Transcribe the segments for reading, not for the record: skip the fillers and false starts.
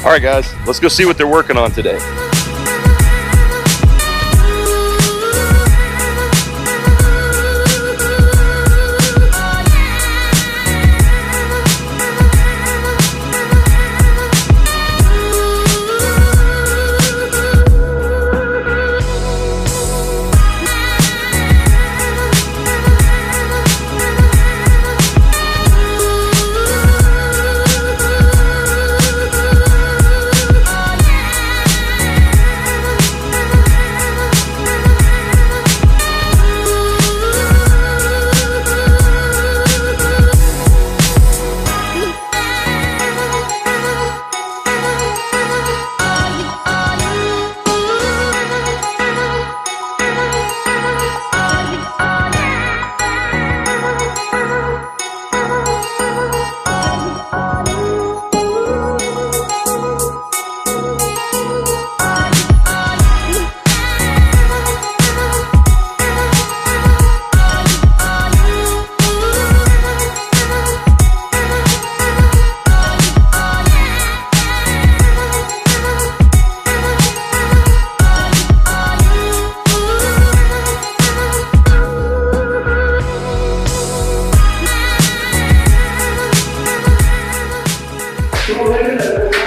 All right, guys, let's go see what they're working on today.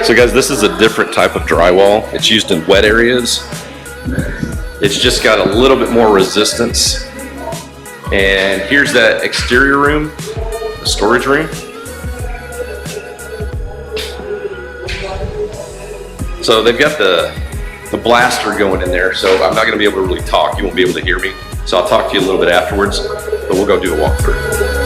So guys, this is a different type of drywall. It's used in wet areas. It's just got a little bit more resistance. And here's that exterior room, the storage room. So they've got the blaster going in there, so I'm not gonna be able to really talk. You won't be able to hear me. So I'll talk to you a little bit afterwards, but we'll go do a walkthrough.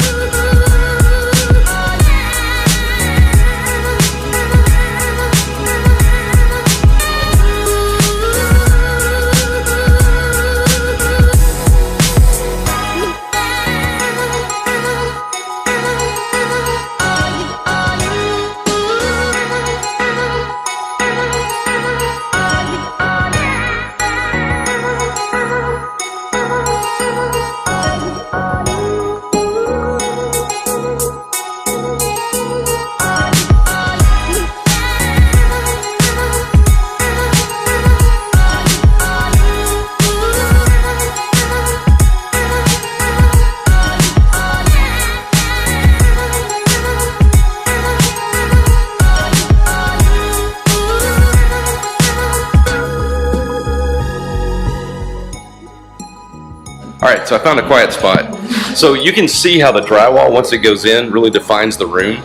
All right, so I found a quiet spot. So you can see how the drywall, once it goes in, really defines the room.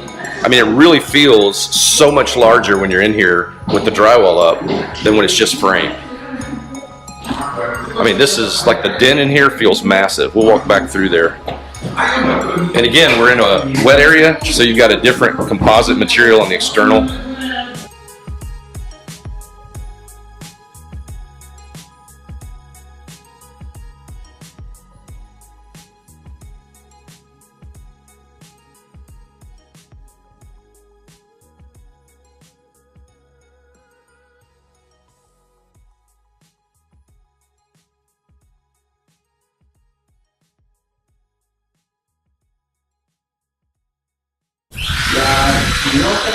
I mean, it really feels so much larger when you're in here with the drywall up than when it's just frame. I mean, this is like the den in here feels massive. We'll walk back through there. And again, we're in a wet area, so you've got a different composite material on the external.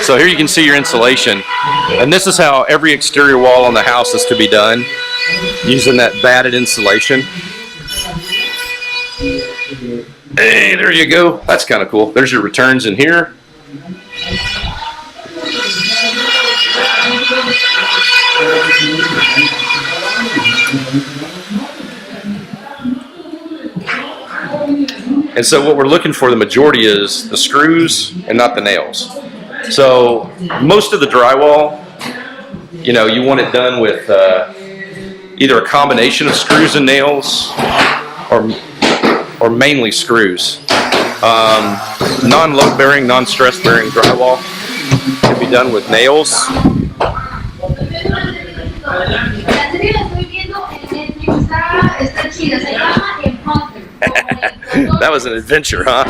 So here you can see your insulation, and this is how every exterior wall on the house is to be done, using that batted insulation. Hey, there you go. That's kind of cool. There's your returns in here. And so what we're looking for, the majority, is the screws and not the nails. So most of the drywall, you know, you want it done with either a combination of screws and nails or mainly screws. Non-load bearing, non-stress bearing drywall can be done with nails. That was an adventure, huh?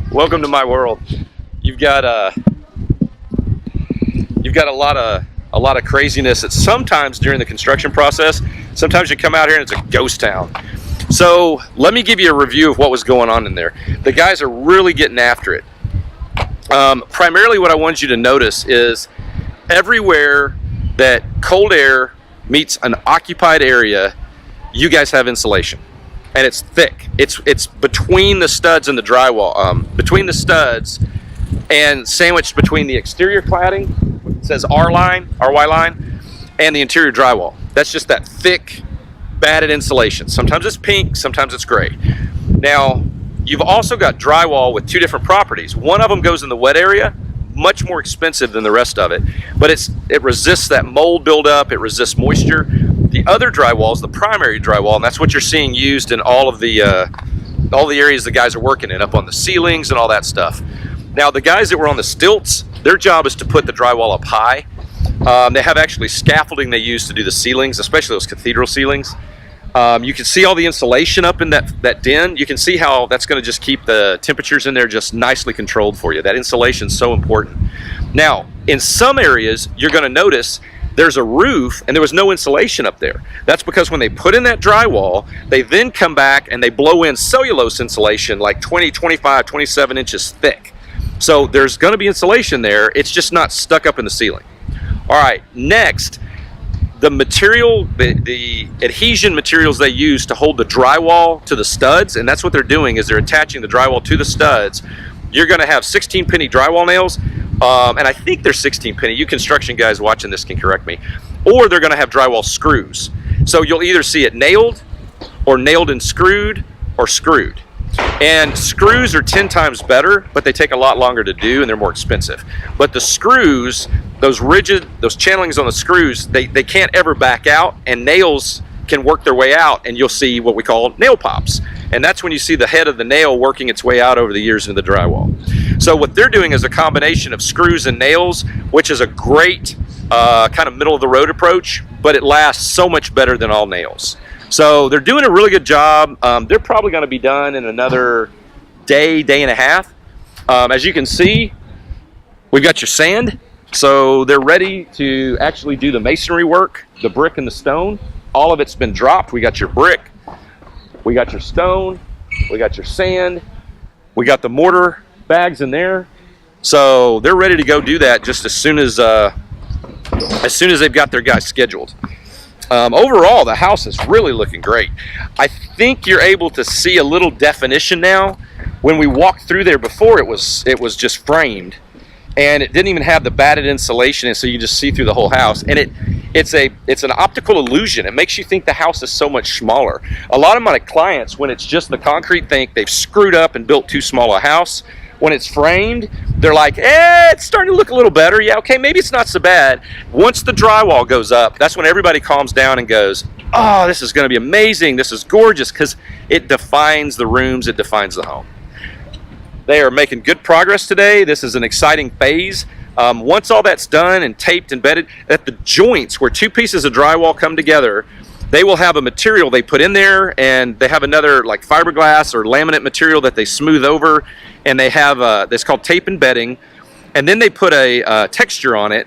Welcome to my world. You've got a lot of craziness that sometimes during the construction process, sometimes you come out here and it's a ghost town. So let me give you a review of what was going on in there. The guys are really getting after it. Primarily what I wanted you to notice is everywhere that cold air meets an occupied area, you guys have insulation. And it's thick. It's between the studs and the drywall, between the studs and sandwiched between the exterior cladding, it says RY line, and the interior drywall. That's just that thick, batted insulation. Sometimes it's pink, sometimes it's gray. Now, you've also got drywall with two different properties. One of them goes in the wet area, much more expensive than the rest of it, but it resists that mold buildup, it resists moisture. The other drywall is the primary drywall, and that's what you're seeing used in all the areas the guys are working in, up on the ceilings and all that stuff. Now, the guys that were on the stilts, their job is to put the drywall up high. They have actually scaffolding they use to do the ceilings, especially those cathedral ceilings. You can see all the insulation up in that den. You can see how that's going to just keep the temperatures in there just nicely controlled for you. That insulation is so important. Now, in some areas, you're going to notice there's a roof and there was no insulation up there. That's because when they put in that drywall, they then come back and they blow in cellulose insulation like 20, 25, 27 inches thick. So there's going to be insulation there. It's just not stuck up in the ceiling. All right, next, the material, the adhesion materials they use to hold the drywall to the studs, and that's what they're doing, is they're attaching the drywall to the studs. You're going to have 16-penny drywall nails, and I think they're 16-penny. You construction guys watching this can correct me. Or they're going to have drywall screws. So you'll either see it nailed, or nailed and screwed, or screwed. And screws are 10 times better, but they take a lot longer to do and they're more expensive. But the screws, those channelings on the screws, they can't ever back out, and nails can work their way out, and you'll see what we call nail pops. And that's when you see the head of the nail working its way out over the years into the drywall. So what they're doing is a combination of screws and nails, which is a great kind of middle of the road approach, but it lasts so much better than all nails. So they're doing a really good job. They're probably going to be done in another day and a half. As you can see, we've got your sand. So they're ready to actually do the masonry work, the brick and the stone. All of it's been dropped. We got your brick, we got your stone, we got your sand, we got the mortar bags in there. So they're ready to go do that just as soon as they've got their guys scheduled. Overall, the house is really looking great. I think you're able to see a little definition now. When we walked through there before, it was just framed, and it didn't even have the batted insulation, and so you can just see through the whole house. And it's an optical illusion. It makes you think the house is so much smaller. A lot of my clients, when it's just the concrete, think they've screwed up and built too small a house. When it's framed, they're like, it's starting to look a little better. Yeah, okay, maybe it's not so bad. Once the drywall goes up, that's when everybody calms down and goes, oh, this is going to be amazing. This is gorgeous, because it defines the rooms, it defines the home. They are making good progress today. This is an exciting phase. Once all that's done and taped and bedded, at the joints where two pieces of drywall come together, they will have a material they put in there, and they have another like fiberglass or laminate material that they smooth over, and they have this called tape and bedding, and then they put a texture on it,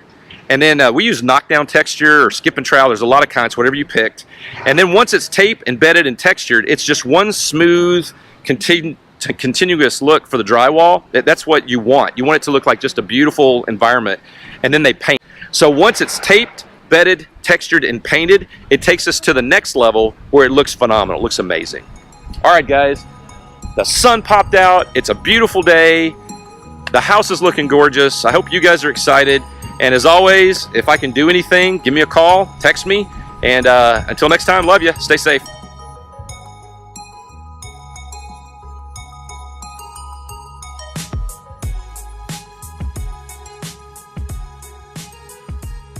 and then we use knockdown texture or skip and trowel. There's a lot of kinds, whatever you picked. And then once it's taped and bedded and textured, it's just one smooth, continuous look for the drywall. That's what you want. You want it to look like just a beautiful environment, and then they paint. So once it's taped, bedded, textured, and painted, it takes us to the next level where it looks phenomenal. It looks amazing. All right, guys, the sun popped out. It's a beautiful day. The house is looking gorgeous. I hope you guys are excited. And as always, if I can do anything, give me a call, text me. And until next time, love you. Stay safe.